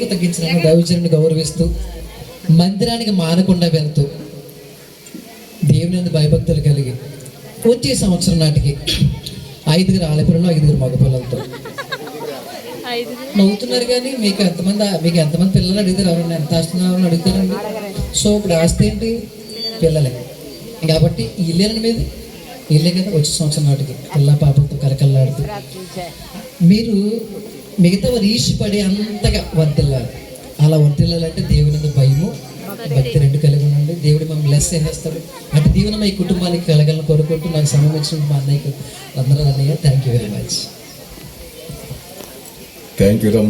తగ్గించిన దైవజనుని గౌరవిస్తూ మందిరానికి మానకుండా వెళ్తూ దేవుని భయభక్తులు కలిగి వచ్చే సంవత్సరం నాటికి 5 ఆడపిల్లలు 5 మగపిల్లలతో నవ్వుతున్నారు. కానీ మీకు ఎంతమంది పిల్లలు అడుగుతారు? ఎవరన్నా ఎంత ఆస్తున్నారని అడుగుతారండి. సో ఇప్పుడు ఆస్తి ఏంటి? పిల్లలే. కాబట్టి ఇల్లేనండి మీది, ఇల్లే కదా. వచ్చే సంవత్సరం నాటికి పిల్ల పాపలతో కలకల్లాడుతూ మీరు మిగతా వారు ఈసిపడి అంతగా వర్తిల్లాలి. అలా వర్తిల్లాలంటే దేవుని భయము భక్తి 2 కలిగి ఉండండి. దేవుడు మమ్మల్ని లెస్ చేసేస్తాడు. అటు దీవెన మా ఈ కుటుంబానికి కలగాలని కోరుకుంటూ నాకు సమయం ఇచ్చిన మా అన్నయ్యకు అందరూ అన్నయ్య thank you very much. Thank you.